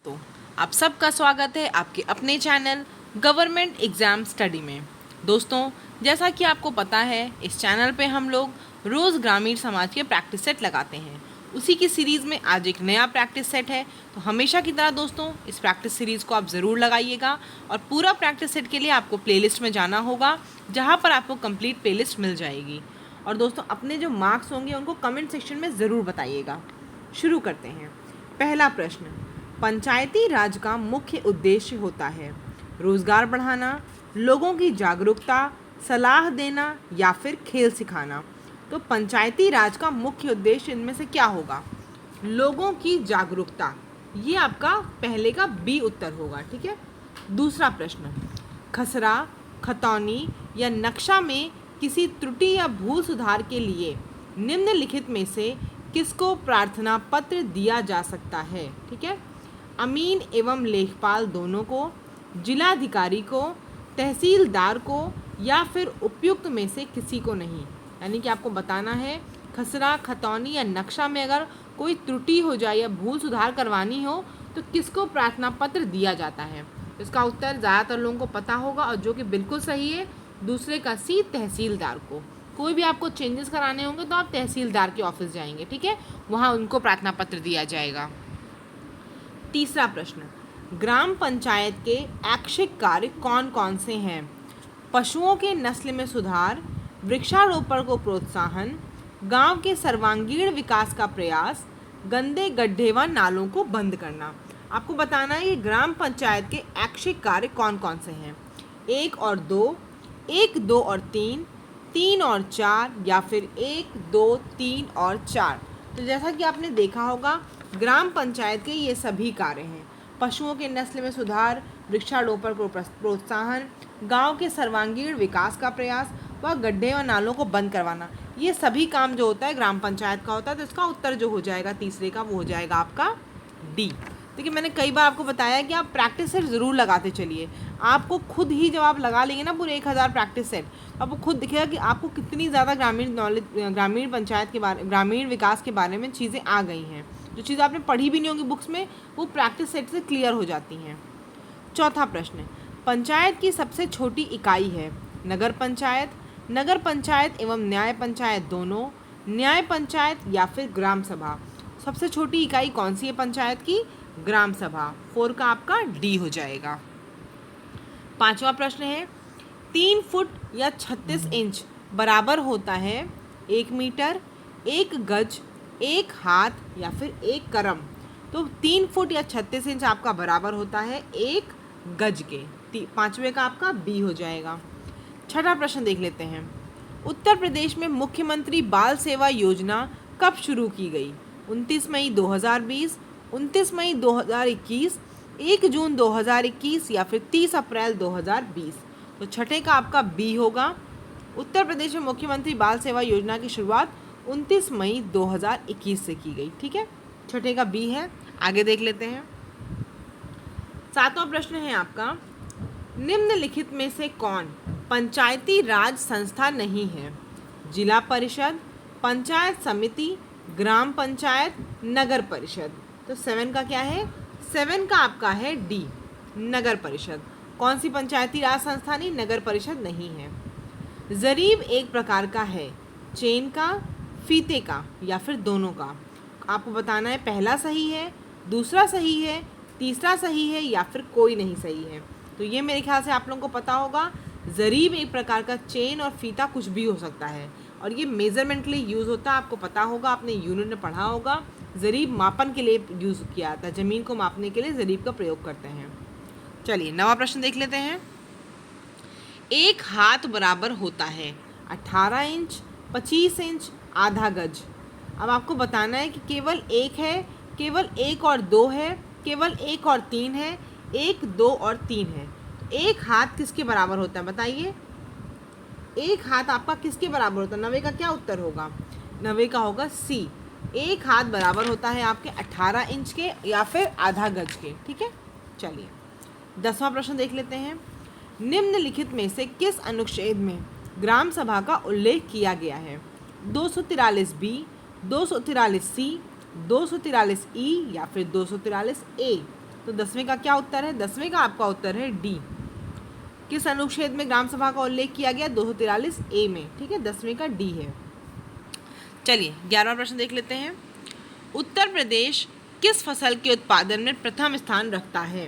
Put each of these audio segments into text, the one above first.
दोस्तों, आप सबका स्वागत है आपके अपने चैनल गवर्नमेंट एग्ज़ाम स्टडी में। दोस्तों, जैसा कि आपको पता है, इस चैनल पे हम लोग रोज़ ग्रामीण समाज के प्रैक्टिस सेट लगाते हैं। उसी की सीरीज़ में आज एक नया प्रैक्टिस सेट है। तो हमेशा की तरह दोस्तों, इस प्रैक्टिस सीरीज़ को आप ज़रूर लगाइएगा और पूरा प्रैक्टिस सेट के लिए आपको प्लेलिस्ट में जाना होगा, जहाँ पर आपको कंप्लीट प्लेलिस्ट मिल जाएगी। और दोस्तों, अपने जो मार्क्स होंगे उनको कमेंट सेक्शन में ज़रूर बताइएगा। शुरू करते हैं। पहला प्रश्न, पंचायती राज का मुख्य उद्देश्य होता है रोजगार बढ़ाना, लोगों की जागरूकता, सलाह देना या फिर खेल सिखाना। तो पंचायती राज का मुख्य उद्देश्य इनमें से क्या होगा? लोगों की जागरूकता, ये आपका पहले का बी उत्तर होगा। ठीक है। दूसरा प्रश्न, खसरा, खतौनी या नक्शा में किसी त्रुटि या भूल सुधार के लिए निम्नलिखित में से किसको प्रार्थना पत्र दिया जा सकता है? ठीक है। अमीन एवं लेखपाल दोनों को, जिलाधिकारी को, तहसीलदार को या फिर उपयुक्त में से किसी को नहीं। यानी कि आपको बताना है खसरा, खतौनी या नक्शा में अगर कोई त्रुटि हो जाए या भूल सुधार करवानी हो तो किसको प्रार्थना पत्र दिया जाता है? इसका उत्तर ज़्यादातर लोगों को पता होगा और जो कि बिल्कुल सही है, दूसरे का सी, तहसीलदार को। कोई भी आपको चेंजेस कराने होंगे तो आप तहसीलदार के ऑफिस जाएंगे। ठीक है, वहाँ उनको प्रार्थना पत्र दिया जाएगा। तीसरा प्रश्न, ग्राम पंचायत के ऐच्छिक कार्य कौन कौन से हैं? पशुओं के नस्ल में सुधार, वृक्षारोपण को प्रोत्साहन, गांव के सर्वांगीण विकास का प्रयास, गंदे गड्ढे व नालों को बंद करना। आपको बताना है कि ग्राम पंचायत के ऐच्छिक कार्य कौन कौन से हैं। 1 और 2, 1, 2 और 3, 3 और 4 या फिर 1, 2, 3 और 4। तो जैसा कि आपने देखा होगा, ग्राम पंचायत के ये सभी कार्य हैं। पशुओं के नस्ल में सुधार, वृक्षारोपण को प्रोत्साहन, गांव के सर्वांगीण विकास का प्रयास व गड्ढे और नालों को बंद करवाना। ये सभी काम जो होता है ग्राम पंचायत का होता है। तो इसका उत्तर जो हो जाएगा तीसरे का, वो हो जाएगा आपका डी। देखिए, मैंने कई बार आपको बताया कि आप प्रैक्टिस सेट ज़रूर लगाते चलिए। आपको खुद ही जब आप लगा लेंगे ना पूरे 1000 प्रैक्टिस सेट, आपको खुद दिखेगा कि आपको कितनी ज़्यादा ग्रामीण नॉलेज, ग्रामीण पंचायत के बारे, ग्रामीण विकास के बारे में चीज़ें आ गई हैं। जो चीज़ें आपने पढ़ी भी नहीं होंगी बुक्स में, वो प्रैक्टिस सेट से क्लियर हो जाती हैं। चौथा प्रश्न, पंचायत की सबसे छोटी इकाई है नगर पंचायत, नगर पंचायत एवं न्याय पंचायत दोनों, न्याय पंचायत या फिर ग्राम सभा। सबसे छोटी इकाई कौन सी है पंचायत की? ग्राम सभा। 4 का आपका डी हो जाएगा। पांचवा प्रश्न है, 3 फुट या 36 इंच बराबर होता है 1 मीटर, 1 गज, 1 हाथ या फिर 1 करम। तो 3 फुट या 36 इंच आपका बराबर होता है 1 गज के। पांचवे का आपका बी हो जाएगा। छठा प्रश्न देख लेते हैं। उत्तर प्रदेश में मुख्यमंत्री बाल सेवा योजना कब शुरू की गई? 29 मई 2020, 29 मई 2021, 1 जून 2021 या फिर 30 अप्रैल 2020। तो छठे का आपका बी होगा। उत्तर प्रदेश में मुख्यमंत्री बाल सेवा योजना की शुरुआत 29 मई 2021 से की गई। ठीक है, छठे का बी है। आगे देख लेते हैं। सातवां प्रश्न है आपका, निम्नलिखित में से कौन पंचायती राज संस्था नहीं है? जिला परिषद, पंचायत समिति, ग्राम पंचायत, नगर परिषद। तो 7 का क्या है? 7 का आपका है डी, नगर परिषद। कौन सी पंचायती राज संस्था नहीं? नगर परिषद नहीं है। जरीब एक प्रकार का है, चेन का, फीते का या फिर दोनों का। आपको बताना है पहला सही है, दूसरा सही है, तीसरा सही है या फिर कोई नहीं सही है। तो ये मेरे ख्याल से आप लोगों को पता होगा, जरीब एक प्रकार का चेन और फीता कुछ भी हो सकता है और ये मेजरमेंट के लिए यूज़ होता है। आपको पता होगा, आपने यूनिट में पढ़ा होगा, जरीब मापन के लिए यूज़ किया जाता है। ज़मीन को मापने के लिए जरीब का प्रयोग करते हैं। चलिए, नवा प्रश्न देख लेते हैं। एक हाथ बराबर होता है 18 इंच, 25 इंच, आधा गज। अब आपको बताना है कि केवल एक है, केवल 1 और 2 है, केवल 1 और 3 है, 1, 2 और 3 है। एक हाथ किसके बराबर होता है बताइए? एक हाथ आपका किसके बराबर होता है? 90 का क्या उत्तर होगा? 90 का होगा सी। एक हाथ बराबर होता है आपके 18 इंच के या फिर आधा गज के। ठीक है, चलिए 10वां प्रश्न देख लेते हैं। निम्नलिखित में से किस अनुच्छेद में ग्राम सभा का उल्लेख किया गया है? 243 बी, 243 सी, 243 ई या फिर 243 ए। तो 10वें का क्या उत्तर है? 10वें का आपका उत्तर है डी। किस अनुच्छेद में ग्राम सभा का उल्लेख किया गया? 243 ए में, ठीक है, 10वें का डी है। चलिए 11वां प्रश्न देख लेते हैं। उत्तर प्रदेश किस फसल के उत्पादन में प्रथम स्थान रखता है?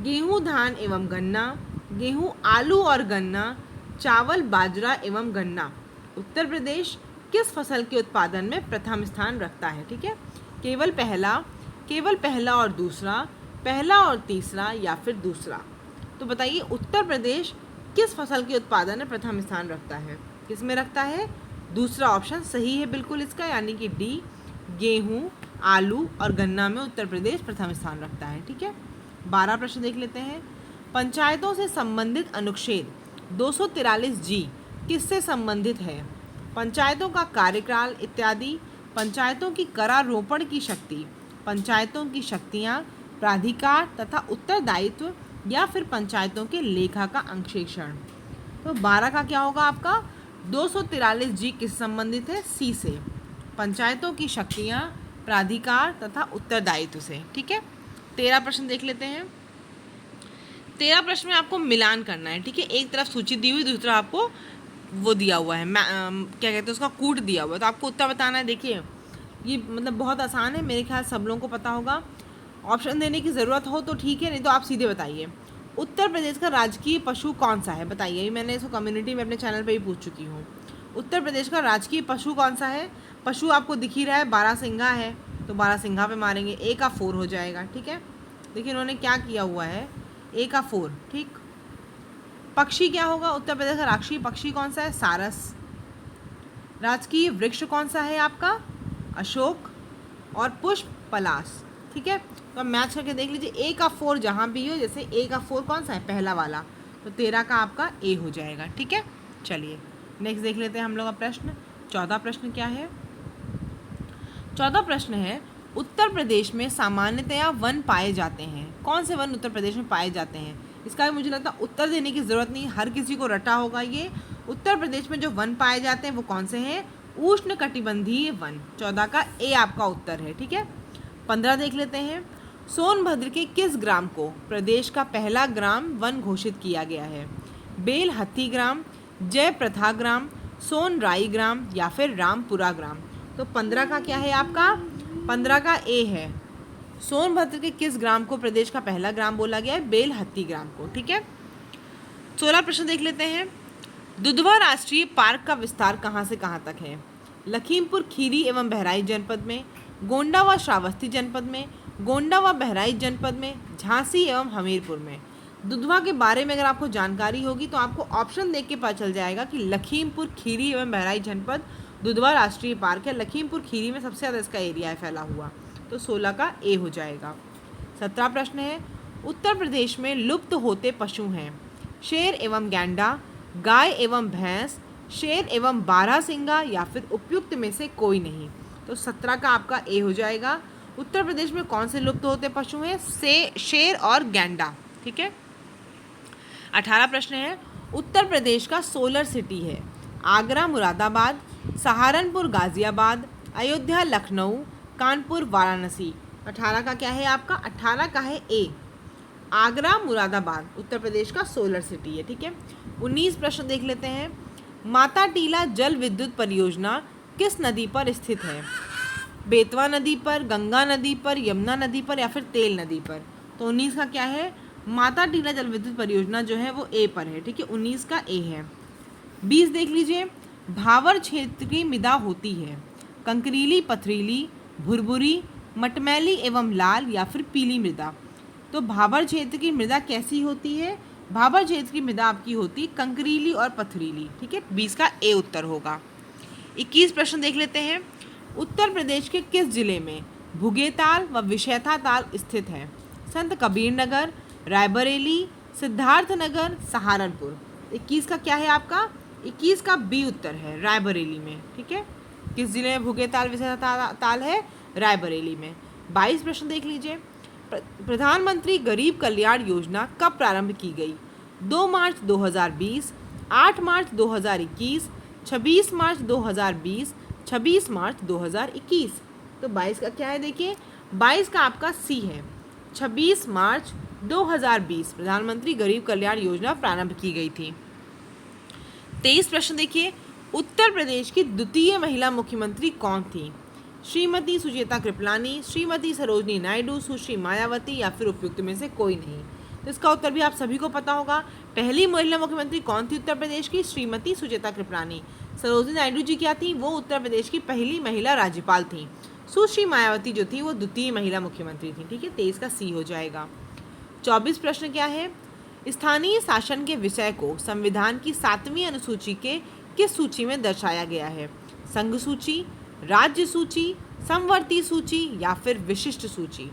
गेहूं, धान एवं गन्ना, गेहूं, आलू और गन्ना, चावल, बाजरा एवं गन्ना। उत्तर प्रदेश किस फसल के उत्पादन में प्रथम स्थान रखता है? ठीक है, केवल पहला और दूसरा, पहला और तीसरा या फिर दूसरा। तो बताइए उत्तर प्रदेश किस फसल के उत्पादन में प्रथम स्थान रखता है? किस में रखता है? दूसरा ऑप्शन सही है बिल्कुल इसका, यानी कि डी, गेहूं, आलू और गन्ना में उत्तर प्रदेश प्रथम स्थान रखता है। ठीक है, 12 प्रश्न देख लेते हैं। पंचायतों से संबंधित अनुच्छेद 243 जी किससे संबंधित है? पंचायतों का कार्यकाल इत्यादि, पंचायतों की करारोपण की शक्ति, पंचायतों की शक्तियाँ, प्राधिकार तथा उत्तरदायित्व या फिर पंचायतों के लेखा का अंकेक्षण। तो 12 का क्या होगा आपका? 243 जी किस संबंधित है? सी से, पंचायतों की शक्तियाँ, प्राधिकार तथा उत्तरदायित्व से। ठीक है, 13 प्रश्न देख लेते हैं। 13 प्रश्न में आपको मिलान करना है। ठीक है, एक तरफ सूची दी हुई, दूसरी तरफ आपको वो दिया हुआ है, क्या कहते हैं उसका, कूट दिया हुआ है, तो आपको उत्तर बताना है। देखिए ये मतलब बहुत आसान है, मेरे ख्याल सब लोगों को पता होगा। ऑप्शन देने की ज़रूरत हो तो ठीक है, नहीं तो आप सीधे बताइए। उत्तर प्रदेश का राजकीय पशु कौन सा है? बताइए, मैंने इसको कम्युनिटी में अपने चैनल पे ही पूछ चुकी हूँ। उत्तर प्रदेश का राजकीय पशु कौन सा है? पशु आपको दिख ही रहा है, बारहसिंगा है, तो बारहसिंगा पे मारेंगे, ए का 4 हो जाएगा। ठीक है, देखिए इन्होंने क्या किया हुआ है, ए का 4। ठीक, पक्षी क्या होगा? उत्तर प्रदेश का राष्ट्रीय पक्षी कौन सा है? सारस। राजकीय वृक्ष कौन सा है आपका? अशोक। और पुष्प पलाश। ठीक है, तो अब मैच करके देख लीजिए, ए का 4 जहाँ भी हो, जैसे ए का 4 कौन सा है? पहला वाला, तो 13 का आपका ए हो जाएगा। ठीक है, चलिए नेक्स्ट देख लेते हैं हम लोग का प्रश्न। 14 प्रश्न क्या है? 14 प्रश्न है, उत्तर प्रदेश में सामान्यतया वन पाए जाते हैं। कौन से वन उत्तर प्रदेश में पाए जाते हैं? इसका भी मुझे लगता है उत्तर देने की ज़रूरत नहीं, हर किसी को रटा होगा ये। उत्तर प्रदेश में जो वन पाए जाते हैं वो कौन से हैं? उष्ण कटिबंधीय वन। 14 का ए आपका उत्तर है। ठीक है, 15 देख लेते हैं। सोनभद्र के किस ग्राम को प्रदेश का पहला ग्राम वन घोषित किया गया है? बेल हत्थी ग्राम, जय प्रथा ग्राम, सोनराई ग्राम या फिर रामपुरा ग्राम। तो 15 का क्या है आपका? 15 का ए है। सोनभद्र के किस ग्राम को प्रदेश का पहला ग्राम बोला गया है? बेल हत्थी ग्राम को। ठीक है, 16 प्रश्न देख लेते हैं। दुधवा राष्ट्रीय पार्क का विस्तार कहाँ से कहाँ तक है? लखीमपुर खीरी एवं बहराइच जनपद में, गोंडा व श्रावस्ती जनपद में, गोंडा व बहराइच जनपद में, झांसी एवं हमीरपुर में। दुधवा के बारे में अगर आपको जानकारी होगी तो आपको ऑप्शन देख के पता चल जाएगा कि लखीमपुर खीरी एवं बहराइच जनपद दुधवा राष्ट्रीय पार्क है। लखीमपुर खीरी में सबसे ज़्यादा इसका एरिया है फैला हुआ, तो 16 का ए हो जाएगा। 17 प्रश्न है, उत्तर प्रदेश में लुप्त होते पशु हैं शेर एवं गैंडा, गाय एवं भैंस, शेर एवं बारहसिंगा या फिर उपयुक्त में से कोई नहीं। तो 17 का आपका ए हो जाएगा। उत्तर प्रदेश में कौन से लुप्त होते पशु हैं? शेर और गैंडा। ठीक है, 18 प्रश्न है, उत्तर प्रदेश का सोलर सिटी है आगरा मुरादाबाद, सहारनपुर गाजियाबाद, अयोध्या लखनऊ, कानपुर वाराणसी। 18 का क्या है आपका? 18 का है ए, आगरा मुरादाबाद उत्तर प्रदेश का सोलर सिटी है। ठीक है, 19 प्रश्न देख लेते हैं। माता टीला जल विद्युत परियोजना किस नदी पर स्थित है? बेतवा नदी पर, गंगा नदी पर, यमुना नदी पर या फिर तेल नदी पर। तो 19 का क्या है? माता टीला जल विद्युत परियोजना जो है वो ए पर है। ठीक है, 19 का ए है। 20 देख लीजिए। भावर क्षेत्र की मृदा होती है कंकरीली, पथरीली, भुरभुरी, मटमैली एवं लाल या फिर पीली मृदा। तो भावर क्षेत्र की मृदा कैसी होती है? भावर क्षेत्र की मृदा आपकी होती है कंकरीली और पथरीली। ठीक है, 20 का ए उत्तर होगा। 21 प्रश्न देख लेते हैं। उत्तर प्रदेश के किस जिले में भुगेताल व विषैथा ताल स्थित है? संत कबीर नगर, रायबरेली, सिद्धार्थनगर, सहारनपुर। 21 का क्या है आपका? 21 का बी उत्तर है, रायबरेली में। ठीक है, किस जिले में भुगेताल विषैथा ताल है? रायबरेली में। 22 प्रश्न देख लीजिए। प्रधानमंत्री गरीब कल्याण योजना कब प्रारंभ की गई? 2 मार्च 2020, 8 मार्च 2021, 26 मार्च 2020, 26 मार्च 2021। तो 22 का क्या है? देखिए 22 का आपका सी है, 26 मार्च 2020 प्रधानमंत्री गरीब कल्याण योजना प्रारंभ की गई थी। 23 प्रश्न देखिए, उत्तर प्रदेश की द्वितीय महिला मुख्यमंत्री कौन थी? श्रीमती सुचेता कृपलानी, श्रीमती सरोजनी नायडू, सुश्री मायावती या फिर उपयुक्त में से कोई नहीं। तो इसका उत्तर भी आप सभी को पता होगा। पहली महिला मुख्यमंत्री कौन थी उत्तर प्रदेश की? श्रीमती सुचेता कृपलानी। सरोजनी नायडू जी क्या थी? वो उत्तर प्रदेश की पहली महिला राज्यपाल थी। सुश्री मायावती जो थी वो द्वितीय महिला मुख्यमंत्री थी। ठीक है, 23 का सी हो जाएगा। 24 प्रश्न क्या है? स्थानीय शासन के विषय को संविधान की 7वीं अनुसूची के किस सूची में दर्शाया गया है? संघ सूची, राज्य सूची, समवर्ती सूची या फिर विशिष्ट सूची?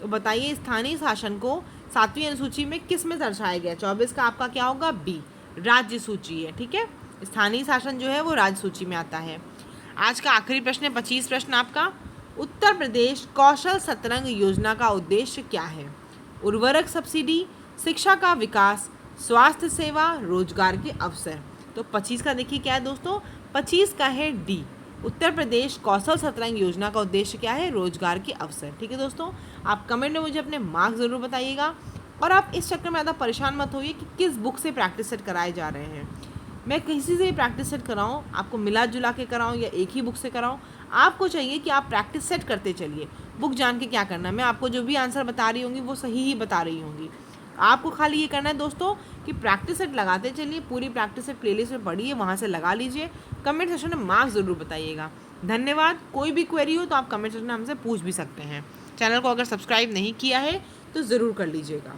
तो बताइए, स्थानीय शासन को 7वीं अनुसूची में किस में दर्शाया गया? 24 का आपका क्या होगा? बी, राज्य सूची है। ठीक है, स्थानीय शासन जो है वो राज्य सूची में आता है। आज का आखिरी प्रश्न है 25 प्रश्न आपका। उत्तर प्रदेश कौशल सतरंग योजना का उद्देश्य क्या है? उर्वरक सब्सिडी, शिक्षा का विकास, स्वास्थ्य सेवा, रोजगार के अवसर। तो 25 का देखिए क्या है दोस्तों? 25 का है डी, उत्तर प्रदेश कौशल सतरंग योजना का उद्देश्य क्या है? रोजगार के अवसर। ठीक है दोस्तों, आप कमेंट में मुझे अपने मार्क्स ज़रूर बताइएगा। और आप इस चक्कर में ज़्यादा परेशान मत होइए कि किस बुक से प्रैक्टिस सेट कराए जा रहे हैं। मैं किसी से भी प्रैक्टिस सेट कराऊँ, आपको मिला जुला के कराऊँ या एक ही बुक से कराऊँ, आपको चाहिए कि आप प्रैक्टिस सेट करते चलिए। बुक जान के क्या करना है, मैं आपको जो भी आंसर बता रही होंगी वो सही ही बता रही होंगी। आपको खाली ये करना है दोस्तों कि प्रैक्टिस सेट लगाते चलिए। पूरी प्रैक्टिस सेट प्लेलिस्ट में पढ़िए, वहाँ से लगा लीजिए। कमेंट सेक्शन में मार्क्स ज़रूर बताइएगा। धन्यवाद। कोई भी क्वेरी हो तो आप कमेंट सेक्शन में हमसे पूछ भी सकते हैं। चैनल को अगर सब्सक्राइब नहीं किया है तो ज़रूर कर लीजिएगा।